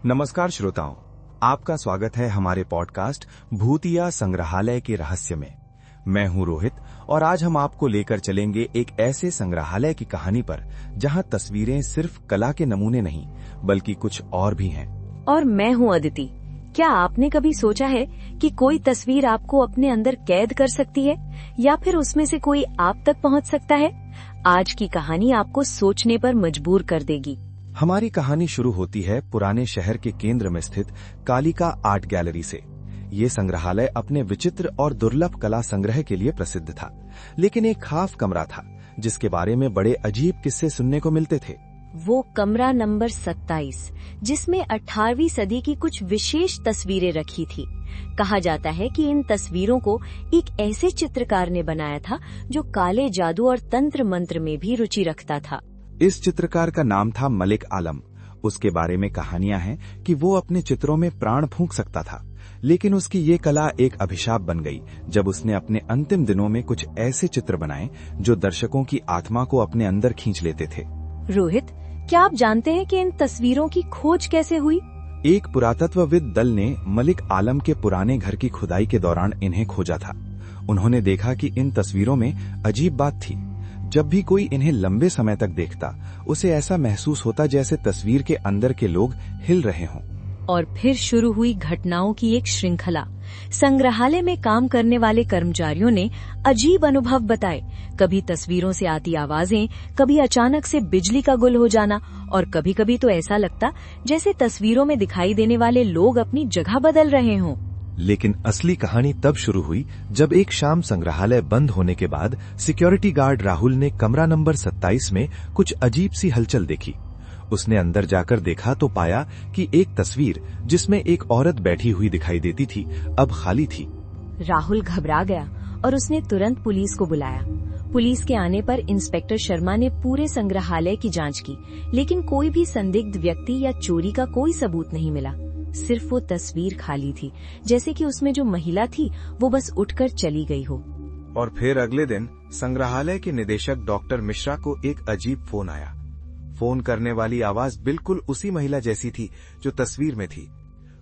नमस्कार श्रोताओं, आपका स्वागत है हमारे पॉडकास्ट भूतिया संग्रहालय के रहस्य में। मैं हूं रोहित और आज हम आपको लेकर चलेंगे एक ऐसे संग्रहालय की कहानी पर जहां तस्वीरें सिर्फ कला के नमूने नहीं बल्कि कुछ और भी हैं। और मैं हूं अदिति। क्या आपने कभी सोचा है कि कोई तस्वीर आपको अपने अंदर कैद कर सकती है या फिर उसमें से कोई आप तक पहुंच सकता है? आज की कहानी आपको सोचने पर मजबूर कर देगी। हमारी कहानी शुरू होती है पुराने शहर के केंद्र में स्थित कालिका आर्ट गैलरी से। ये संग्रहालय अपने विचित्र और दुर्लभ कला संग्रह के लिए प्रसिद्ध था, लेकिन एक खास कमरा था जिसके बारे में बड़े अजीब किस्से सुनने को मिलते थे। वो कमरा नंबर 27, जिसमें 18वीं सदी की कुछ विशेष तस्वीरें रखी थी। कहा जाता है कि इन तस्वीरों को एक ऐसे चित्रकार ने बनाया था जो काले जादू और तंत्र मंत्र में भी रुचि रखता था। इस चित्रकार का नाम था मलिक आलम। उसके बारे में कहानियां हैं कि वो अपने चित्रों में प्राण फूंक सकता था, लेकिन उसकी ये कला एक अभिशाप बन गई जब उसने अपने अंतिम दिनों में कुछ ऐसे चित्र बनाए जो दर्शकों की आत्मा को अपने अंदर खींच लेते थे। रोहित, क्या आप जानते हैं कि इन तस्वीरों की खोज कैसे हुई? एक पुरातत्वविद दल ने मलिक आलम के पुराने घर की खुदाई के दौरान इन्हें खोजा था। उन्होंने देखा कि इन तस्वीरों में अजीब बात थी। जब भी कोई इन्हें लंबे समय तक देखता, उसे ऐसा महसूस होता जैसे तस्वीर के अंदर के लोग हिल रहे हों। और फिर शुरू हुई घटनाओं की एक श्रृंखला। संग्रहालय में काम करने वाले कर्मचारियों ने अजीब अनुभव बताए। कभी तस्वीरों से आती आवाजें, कभी अचानक से बिजली का गुल हो जाना और कभी कभी तो ऐसा लगता जैसे तस्वीरों में दिखाई देने वाले लोग अपनी जगह बदल रहे हों। लेकिन असली कहानी तब शुरू हुई जब एक शाम संग्रहालय बंद होने के बाद सिक्योरिटी गार्ड राहुल ने कमरा नंबर 27 में कुछ अजीब सी हलचल देखी। उसने अंदर जाकर देखा तो पाया कि एक तस्वीर जिसमें एक औरत बैठी हुई दिखाई देती थी अब खाली थी। राहुल घबरा गया और उसने तुरंत पुलिस को बुलाया। पुलिस के आने पर इंस्पेक्टर शर्मा ने पूरे संग्रहालय की जांच की, लेकिन कोई भी संदिग्ध व्यक्ति या चोरी का कोई सबूत नहीं मिला। सिर्फ वो तस्वीर खाली थी, जैसे कि उसमें जो महिला थी वो बस उठकर चली गई हो। और फिर अगले दिन संग्रहालय के निदेशक डॉक्टर मिश्रा को एक अजीब फोन आया। फोन करने वाली आवाज बिल्कुल उसी महिला जैसी थी जो तस्वीर में थी।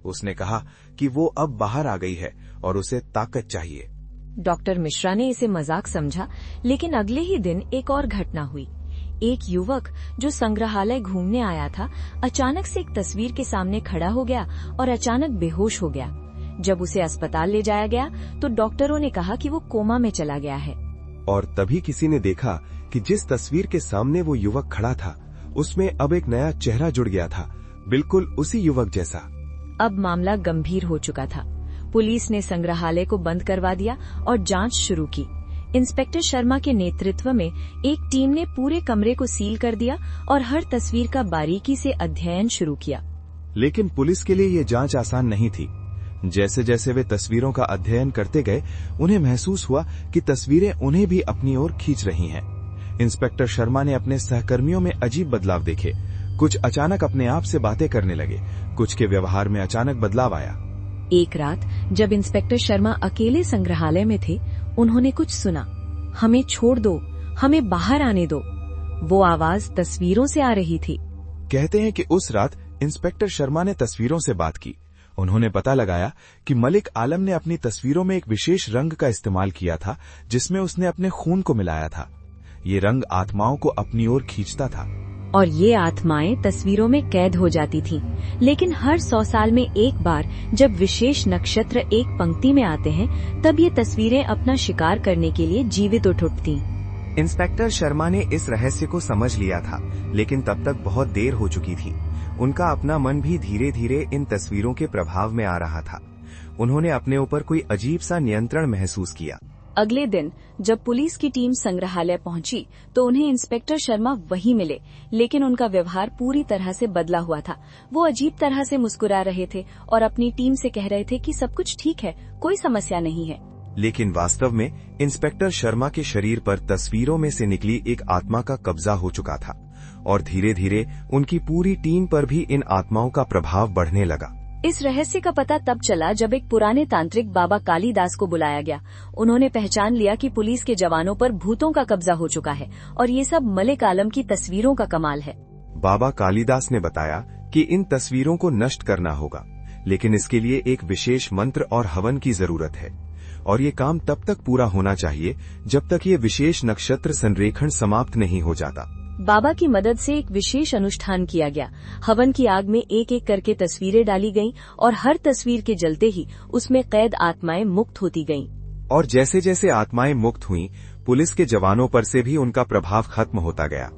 उसने कहा कि वो अब बाहर आ गई है और उसे ताकत चाहिए। डॉक्टर मिश्रा ने इसे मजाक समझा, लेकिन अगले ही दिन एक और घटना हुई। एक युवक जो संग्रहालय घूमने आया था, अचानक से एक तस्वीर के सामने खड़ा हो गया और अचानक बेहोश हो गया। जब उसे अस्पताल ले जाया गया तो डॉक्टरों ने कहा कि वो कोमा में चला गया है। और तभी किसी ने देखा कि जिस तस्वीर के सामने वो युवक खड़ा था, उसमें अब एक नया चेहरा जुड़ गया था, बिल्कुल उसी युवक जैसा। अब मामला गंभीर हो चुका था। पुलिस ने संग्रहालय को बंद करवा दिया और जांच शुरू की। इंस्पेक्टर शर्मा के नेतृत्व में एक टीम ने पूरे कमरे को सील कर दिया और हर तस्वीर का बारीकी से अध्ययन शुरू किया। लेकिन पुलिस के लिए ये जांच आसान नहीं थी। जैसे जैसे वे तस्वीरों का अध्ययन करते गए, उन्हें महसूस हुआ कि तस्वीरें उन्हें भी अपनी ओर खींच रही हैं। इंस्पेक्टर शर्मा ने अपने सहकर्मियों में अजीब बदलाव देखे। कुछ अचानक अपने आप से बातें करने लगे, कुछ के व्यवहार में अचानक बदलाव आया। एक रात जब इंस्पेक्टर शर्मा अकेले संग्रहालय में थे, उन्होंने कुछ सुना। हमें छोड़ दो, हमें बाहर आने दो। वो आवाज तस्वीरों से आ रही थी। कहते हैं कि उस रात इंस्पेक्टर शर्मा ने तस्वीरों से बात की। उन्होंने पता लगाया कि मलिक आलम ने अपनी तस्वीरों में एक विशेष रंग का इस्तेमाल किया था, जिसमें उसने अपने खून को मिलाया था। ये रंग आत्माओं को अपनी ओर खींचता था और ये आत्माएं तस्वीरों में कैद हो जाती थीं। लेकिन हर 100 साल में एक बार जब विशेष नक्षत्र एक पंक्ति में आते हैं, तब ये तस्वीरें अपना शिकार करने के लिए जीवित उठ उठती। इंस्पेक्टर शर्मा ने इस रहस्य को समझ लिया था, लेकिन तब तक बहुत देर हो चुकी थी। उनका अपना मन भी धीरे धीरे इन तस्वीरों के प्रभाव में आ रहा था। उन्होंने अपने ऊपर कोई अजीब सा नियंत्रण महसूस किया। अगले दिन जब पुलिस की टीम संग्रहालय पहुंची तो उन्हें इंस्पेक्टर शर्मा वहीं मिले, लेकिन उनका व्यवहार पूरी तरह से बदला हुआ था। वो अजीब तरह से मुस्कुरा रहे थे और अपनी टीम से कह रहे थे कि सब कुछ ठीक है, कोई समस्या नहीं है। लेकिन वास्तव में इंस्पेक्टर शर्मा के शरीर पर तस्वीरों में से निकली एक आत्मा का कब्जा हो चुका था और धीरे धीरे उनकी पूरी टीम पर भी इन आत्माओं का प्रभाव बढ़ने लगा। इस रहस्य का पता तब चला जब एक पुराने तांत्रिक बाबा कालीदास को बुलाया गया। उन्होंने पहचान लिया कि पुलिस के जवानों पर भूतों का कब्जा हो चुका है और ये सब मलिक आलम की तस्वीरों का कमाल है। बाबा कालीदास ने बताया कि इन तस्वीरों को नष्ट करना होगा, लेकिन इसके लिए एक विशेष मंत्र और हवन की जरूरत है और ये काम तब तक पूरा होना चाहिए जब तक ये विशेष नक्षत्र संरेखण समाप्त नहीं हो जाता। बाबा की मदद से एक विशेष अनुष्ठान किया गया। हवन की आग में एक एक करके तस्वीरें डाली गईं और हर तस्वीर के जलते ही उसमें कैद आत्माएं मुक्त होती गईं। और जैसे जैसे आत्माएं मुक्त हुईं, पुलिस के जवानों पर से भी उनका प्रभाव खत्म होता गया।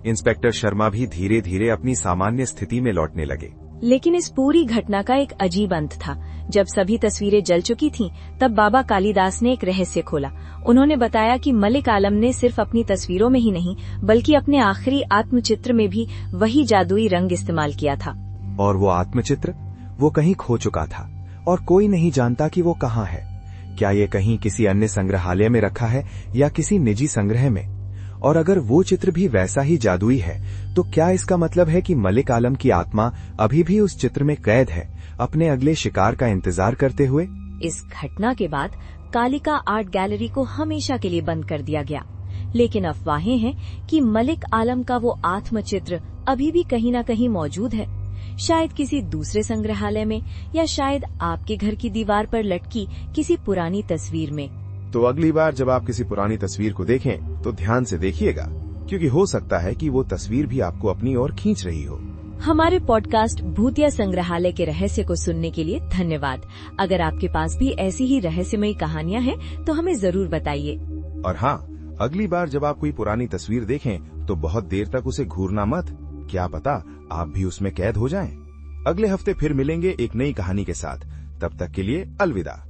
इंस्पेक्टर शर्मा भी धीरे धीरे अपनी सामान्य स्थिति में लौटने लगे। लेकिन इस पूरी घटना का एक अजीब अंत था। जब सभी तस्वीरें जल चुकी थीं, तब बाबा कालिदास ने एक रहस्य खोला। उन्होंने बताया कि मलिक आलम ने सिर्फ अपनी तस्वीरों में ही नहीं, बल्कि अपने आखिरी आत्मचित्र में भी वही जादुई रंग इस्तेमाल किया था। और वो आत्मचित्र, वो कहीं खो चुका था और कोई नहीं जानता कि वो कहाँ है। क्या ये कहीं किसी अन्य संग्रहालय में रखा है या किसी निजी संग्रह में? और अगर वो चित्र भी वैसा ही जादुई है, तो क्या इसका मतलब है कि मलिक आलम की आत्मा अभी भी उस चित्र में कैद है, अपने अगले शिकार का इंतजार करते हुए? इस घटना के बाद कालिका आर्ट गैलरी को हमेशा के लिए बंद कर दिया गया। लेकिन अफवाहें हैं कि मलिक आलम का वो आत्मचित्र अभी भी कहीं न कहीं मौजूद है, शायद किसी दूसरे संग्रहालय में, या शायद आपके घर की दीवार पर लटकी किसी पुरानी तस्वीर में। तो अगली बार जब आप किसी पुरानी तस्वीर को देखें तो ध्यान से देखिएगा, क्योंकि हो सकता है कि वो तस्वीर भी आपको अपनी ओर खींच रही हो। हमारे पॉडकास्ट भूतिया संग्रहालय के रहस्य को सुनने के लिए धन्यवाद। अगर आपके पास भी ऐसी ही रहस्यमयी कहानियाँ हैं तो हमें जरूर बताइए। और हाँ, अगली बार जब आप कोई पुरानी तस्वीर देखें तो बहुत देर तक उसे घूरना मत, क्या पता आप भी उसमें कैद हो जाएं। अगले हफ्ते फिर मिलेंगे एक नई कहानी के साथ। तब तक के लिए अलविदा।